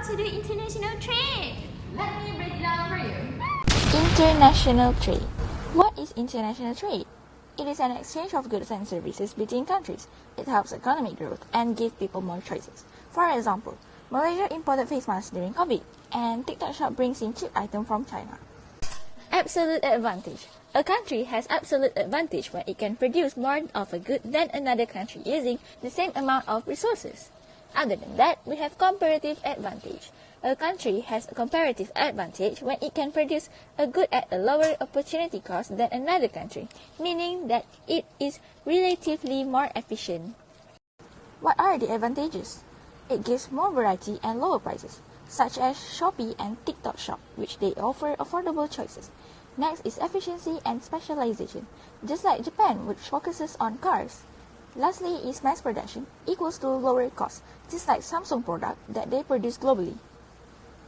to do international trade. Let me break it down for you. International trade. What is international trade? It is an exchange of goods and services between countries. It helps economic growth and gives people more choices. For example, Malaysia imported face masks during COVID, and TikTok Shop brings in cheap items from China. Absolute advantage. A country has absolute advantage when it can produce more of a good than another country using the same amount of resources. Other than that, we have comparative advantage. A country has a comparative advantage when it can produce a good at a lower opportunity cost than another country, meaning that it is relatively more efficient. What are the advantages? It gives more variety and lower prices, such as Shopee and TikTok Shop, which they offer affordable choices. Next is efficiency and specialization, just like Japan, which focuses on cars. Lastly is mass production, equals to lower cost, just like Samsung product that they produce globally.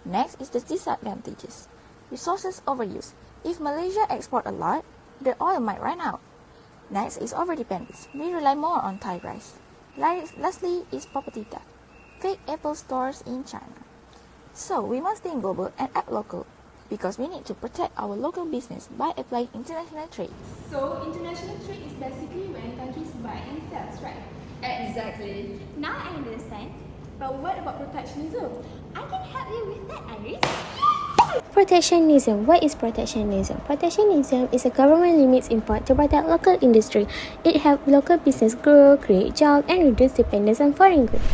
Next is the disadvantages. Resources overuse. If Malaysia export a lot, the oil might run out. Next is overdependence. We rely more on Thai rice. Lastly is property theft. Fake Apple stores in China. So we must think global and act local, because we need to protect our local business by applying international trade. So international trade is basically when countries buy and sell, right? Exactly. Now I understand. But what about protectionism? I can help you with that, Iris. Protectionism. What is protectionism? Protectionism is a government limits import to protect local industry. It helps local business grow, create jobs, and reduce dependence on foreign goods.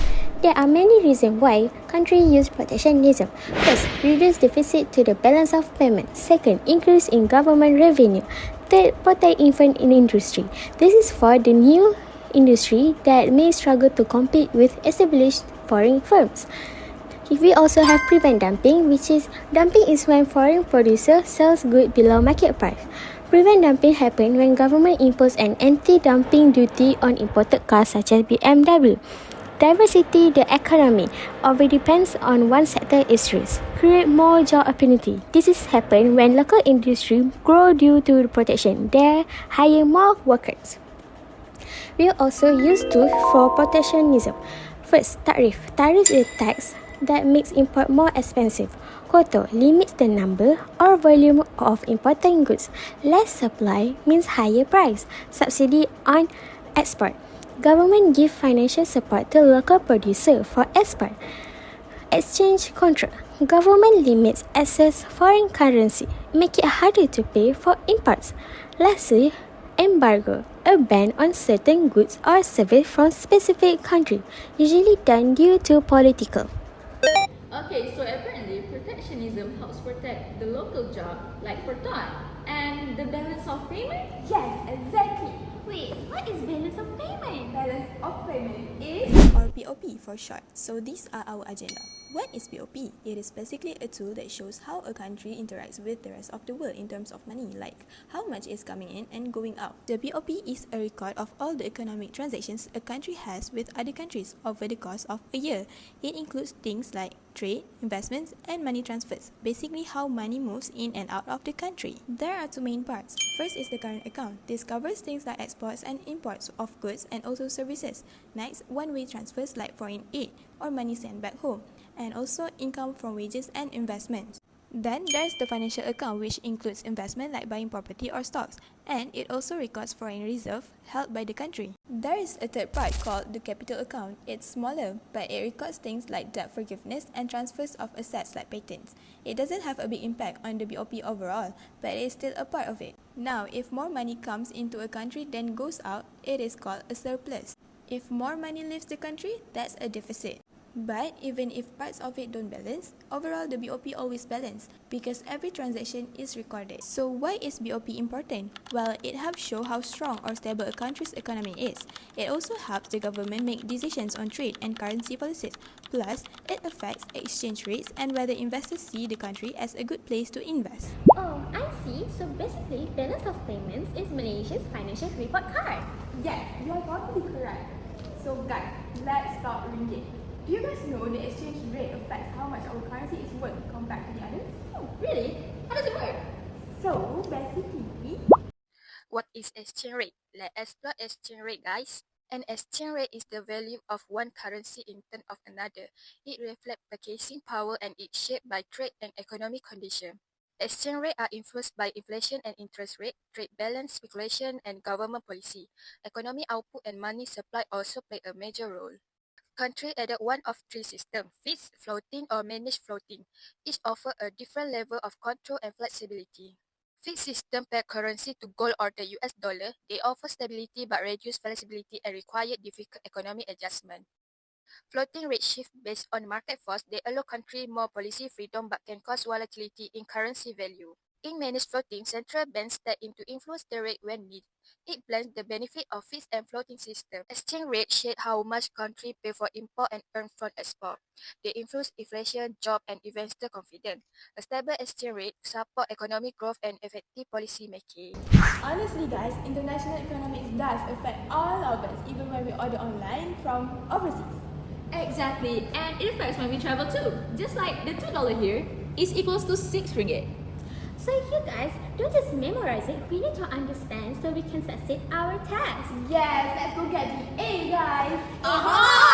There are many reasons why countries use protectionism. First, reduce deficit to the balance of payment. Second, increase in government revenue. Third, protect infant in industry. This is for the new industry that may struggle to compete with established foreign firms. We also have prevent dumping, which is dumping is when foreign producer sells goods below market price. Prevent dumping happens when government imposes an anti-dumping duty on imported cars such as BMW. Diversity the economy over depends on one sector is risk. Create more job opportunity. This is happen when local industry grow due to the protection. They hire more workers. We also use tools for protectionism. First, tariff. Tariff is a tax that makes import more expensive. Quota limits the number or volume of imported goods. Less supply means higher price. Subsidy on export. Government give financial support to local producer for export. Exchange contract. Government limits access foreign currency, make it harder to pay for imports. Lastly, embargo, a ban on certain goods or services from specific country, usually done due to political. Okay, so apparently protectionism helps protect the local job like Proton and the balance of payment. Yes, exactly. Wait, what is balance of payment? Balance of payment is or BOP for short. So these are our agenda. What is BOP? It is basically a tool that shows how a country interacts with the rest of the world in terms of money, like how much is coming in and going out. The BOP is a record of all the economic transactions a country has with other countries over the course of a year. It includes things like trade, investments, and money transfers, basically how money moves in and out of the country. There are two main parts. First is the current account. This covers things like exports and imports of goods and also services. Next, one-way transfers like foreign aid or money sent back home, and also income from wages and investments. Then there's the financial account, which includes investment like buying property or stocks, and it also records foreign reserve held by the country. There is a third part called the capital account. It's smaller, but it records things like debt forgiveness and transfers of assets like patents. It doesn't have a big impact on the BOP overall, but it is still a part of it. Now, if more money comes into a country than goes out, it is called a surplus. If more money leaves the country, that's a deficit. But even if parts of it don't balance, overall the BOP always balance because every transaction is recorded. So why is BOP important? Well, it helps show how strong or stable a country's economy is. It also helps the government make decisions on trade and currency policies. Plus, it affects exchange rates and whether investors see the country as a good place to invest. Oh, I see. So basically, balance of payments is Malaysia's financial report card. yes, you are totally correct. So guys, let's talk ringgit. Do you guys know the exchange rate affects how much our currency is worth compared to the others? Oh, really? How does it work? So basically, What is exchange rate? Let's explore exchange rate, guys. An exchange rate is the value of one currency in terms of another. It reflects purchasing power and is shaped by trade and economic conditions. Exchange rates are influenced by inflation and interest rate, trade balance, speculation, and government policy. Economic output and money supply also play a major role. Country added one of three systems, fixed, floating, or managed floating. Each offer a different level of control and flexibility. Fixed system peg currency to gold or the US dollar. They offer stability but reduce flexibility and require difficult economic adjustment. Floating rate shift based on market force. They allow country more policy freedom but can cause volatility in currency value. In managed floating, central banks step in to influence the rate when needed. It blends the benefit of fixed and floating system. Exchange rate shape how much country pay for import and earn from export. They influence inflation, job, and investor confidence. A stable exchange rate support economic growth and effective policy making. Honestly guys, international economics does affect all of us, even when we order online from overseas. Exactly, and it affects when we travel too. Just like the $2 here is equals to 6 ringgit. So you guys, don't just memorize it, we need to understand so we can succeed our test. Yes, let's go get the A guys! Uh-huh!